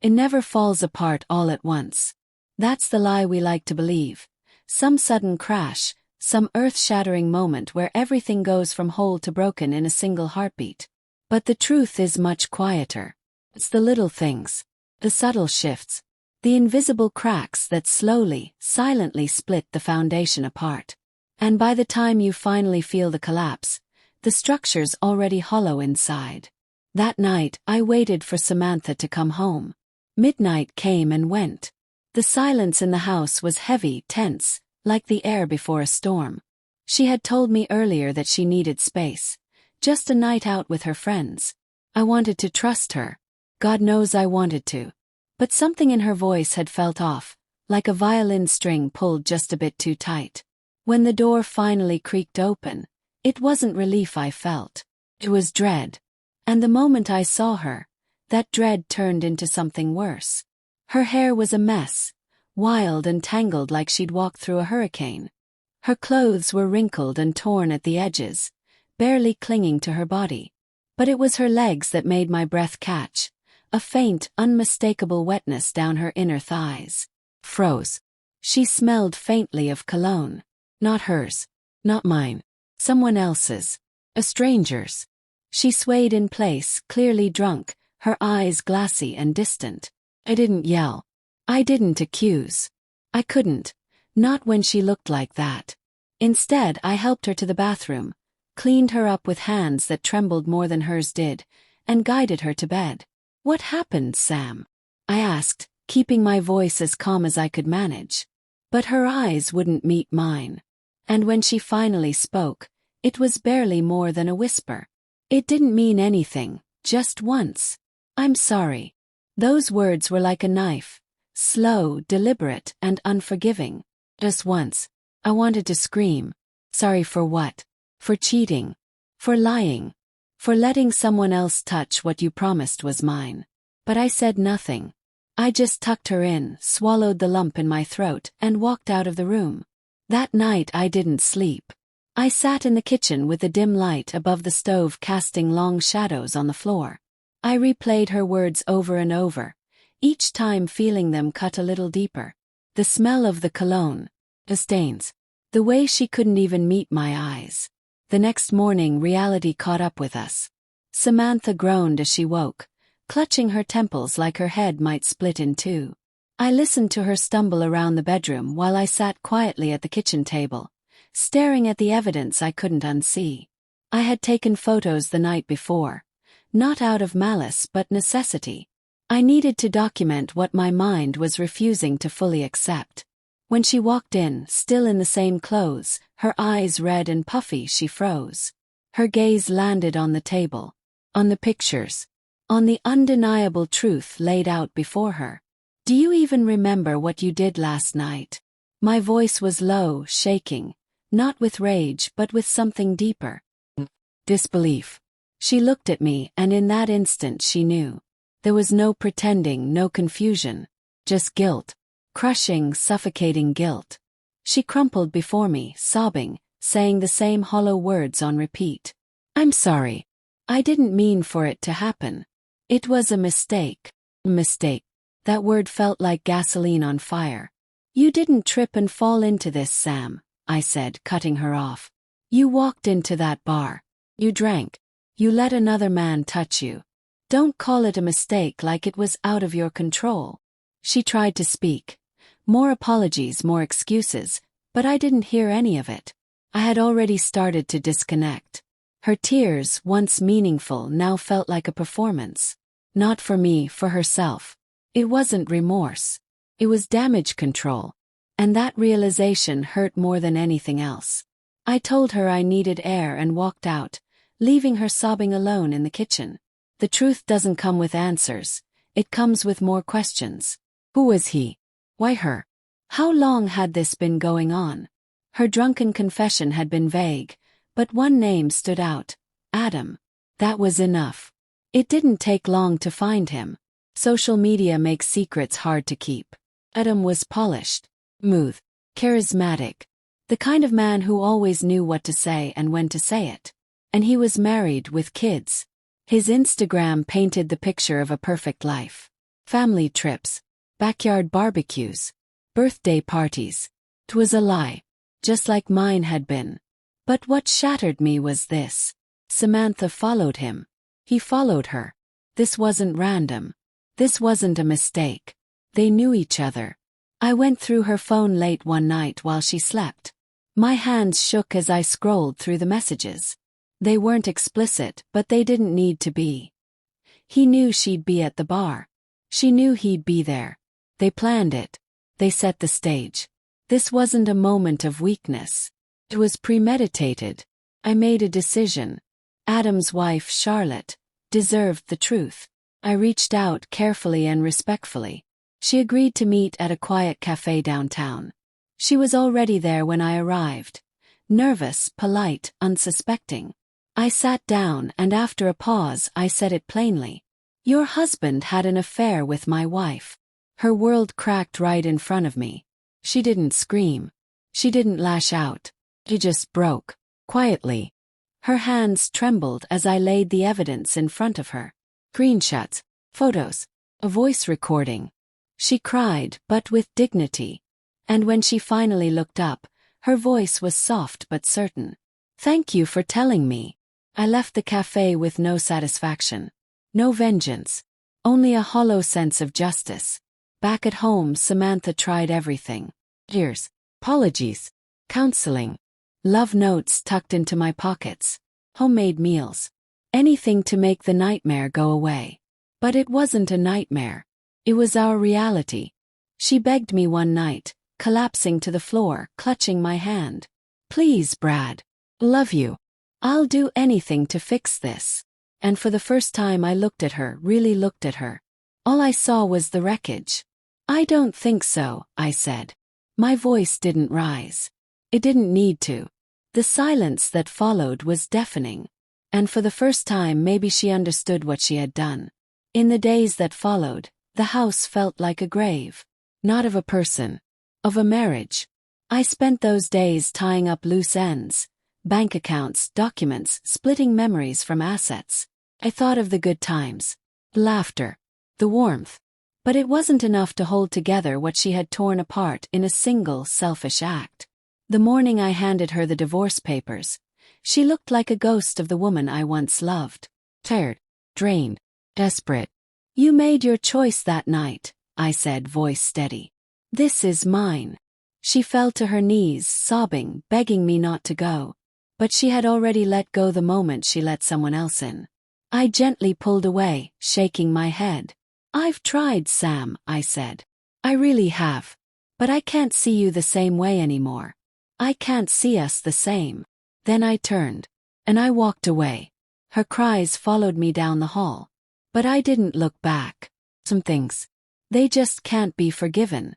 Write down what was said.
It never falls apart all at once. That's the lie we like to believe. Some sudden crash, some earth-shattering moment where everything goes from whole to broken in a single heartbeat. But the truth is much quieter. It's the little things, the subtle shifts, the invisible cracks that slowly, silently split the foundation apart. And by the time you finally feel the collapse, the structure's already hollow inside. That night, I waited for Samantha to come home. Midnight came and went. The silence in the house was heavy, tense, like the air before a storm. She had told me earlier that she needed space, just a night out with her friends. I wanted to trust her. God knows I wanted to. But something in her voice had felt off, like a violin string pulled just a bit too tight. When the door finally creaked open, it wasn't relief I felt. It was dread. And the moment I saw her, that dread turned into something worse. Her hair was a mess, wild and tangled like she'd walked through a hurricane. Her clothes were wrinkled and torn at the edges, barely clinging to her body. But it was her legs that made my breath catch, a faint, unmistakable wetness down her inner thighs. Froze. She smelled faintly of cologne. Not hers. Not mine. Someone else's. A stranger's. She swayed in place, clearly drunk, her eyes glassy and distant. I didn't yell. I didn't accuse. I couldn't. Not when she looked like that. Instead, I helped her to the bathroom, cleaned her up with hands that trembled more than hers did, and guided her to bed. "What happened, Sam?" I asked, keeping my voice as calm as I could manage. But her eyes wouldn't meet mine. And when she finally spoke, it was barely more than a whisper. It didn't mean anything, just once. "I'm sorry." Those words were like a knife, slow, deliberate, and unforgiving. Just once. I wanted to scream. Sorry for what? For cheating. For lying. For letting someone else touch what you promised was mine. But I said nothing. I just tucked her in, swallowed the lump in my throat, and walked out of the room. That night I didn't sleep. I sat in the kitchen with the dim light above the stove casting long shadows on the floor. I replayed her words over and over, each time feeling them cut a little deeper. The smell of the cologne, the stains, the way she couldn't even meet my eyes. The next morning reality caught up with us. Samantha groaned as she woke, clutching her temples like her head might split in two. I listened to her stumble around the bedroom while I sat quietly at the kitchen table, staring at the evidence I couldn't unsee. I had taken photos the night before, not out of malice but necessity. I needed to document what my mind was refusing to fully accept. When she walked in, still in the same clothes, her eyes red and puffy, she froze. Her gaze landed on the table, on the pictures, on the undeniable truth laid out before her. "Do you even remember what you did last night?" My voice was low, shaking, not with rage but with something deeper. Disbelief. She looked at me, and in that instant she knew. There was no pretending, no confusion. Just guilt. Crushing, suffocating guilt. She crumpled before me, sobbing, saying the same hollow words on repeat. "I'm sorry. I didn't mean for it to happen. It was a mistake." Mistake. That word felt like gasoline on fire. "You didn't trip and fall into this, Sam," I said, cutting her off. "You walked into that bar. You drank. You let another man touch you. Don't call it a mistake like it was out of your control." She tried to speak. More apologies, more excuses, but I didn't hear any of it. I had already started to disconnect. Her tears, once meaningful, now felt like a performance. Not for me, for herself. It wasn't remorse. It was damage control. And that realization hurt more than anything else. I told her I needed air and walked out, leaving her sobbing alone in the kitchen. The truth doesn't come with answers. It comes with more questions. Who was he? Why her? How long had this been going on? Her drunken confession had been vague, but one name stood out. Adam. That was enough. It didn't take long to find him. Social media makes secrets hard to keep. Adam was polished, smooth, charismatic. The kind of man who always knew what to say and when to say it. And he was married with kids. His Instagram painted the picture of a perfect life. family trips, backyard barbecues, birthday parties. 'Twas a lie, just like mine had been. But what shattered me was this. Samantha followed him. He followed her. This wasn't random. This wasn't a mistake. They knew each other. I went through her phone late one night while she slept. My hands shook as I scrolled through the messages. They weren't explicit, but they didn't need to be. He knew she'd be at the bar. She knew he'd be there. They planned it. They set the stage. This wasn't a moment of weakness. It was premeditated. I made a decision. Adam's wife, Charlotte, deserved the truth. I reached out carefully and respectfully. She agreed to meet at a quiet cafe downtown. She was already there when I arrived. Nervous, polite, unsuspecting. I sat down and after a pause I said it plainly. Your husband had an affair with my wife. Her world cracked right in front of me. She didn't scream. She didn't lash out. She just broke. Quietly. Her hands trembled as I laid the evidence in front of her. Screenshots, photos, a voice recording. She cried, but with dignity. And when she finally looked up, her voice was soft but certain. Thank you for telling me. I left the cafe with no satisfaction. No vengeance. Only a hollow sense of justice. Back at home, Samantha tried everything. Tears, apologies, counseling, love notes tucked into my pockets, homemade meals. Anything to make the nightmare go away. But it wasn't a nightmare. It was our reality. She begged me one night, collapsing to the floor, clutching my hand. Please, Brad. Love you. I'll do anything to fix this. And for the first time I looked at her, really looked at her. All I saw was the wreckage. I don't think so, I said. My voice didn't rise. It didn't need to. The silence that followed was deafening. And for the first time maybe she understood what she had done. In the days that followed, the house felt like a grave. Not of a person. Of a marriage. I spent those days tying up loose ends. Bank accounts, documents, splitting memories from assets. I thought of the good times. The laughter. The warmth. But it wasn't enough to hold together what she had torn apart in a single selfish act. The morning I handed her the divorce papers, she looked like a ghost of the woman I once loved. Tired, drained, desperate. You made your choice that night, I said, voice steady. This is mine. She fell to her knees, sobbing, begging me not to go. But she had already let go the moment she let someone else in. I gently pulled away, shaking my head. I've tried, Sam, I said. I really have. But I can't see you the same way anymore. I can't see us the same. Then I turned. And I walked away. Her cries followed me down the hall. But I didn't look back. Some things. They just can't be forgiven.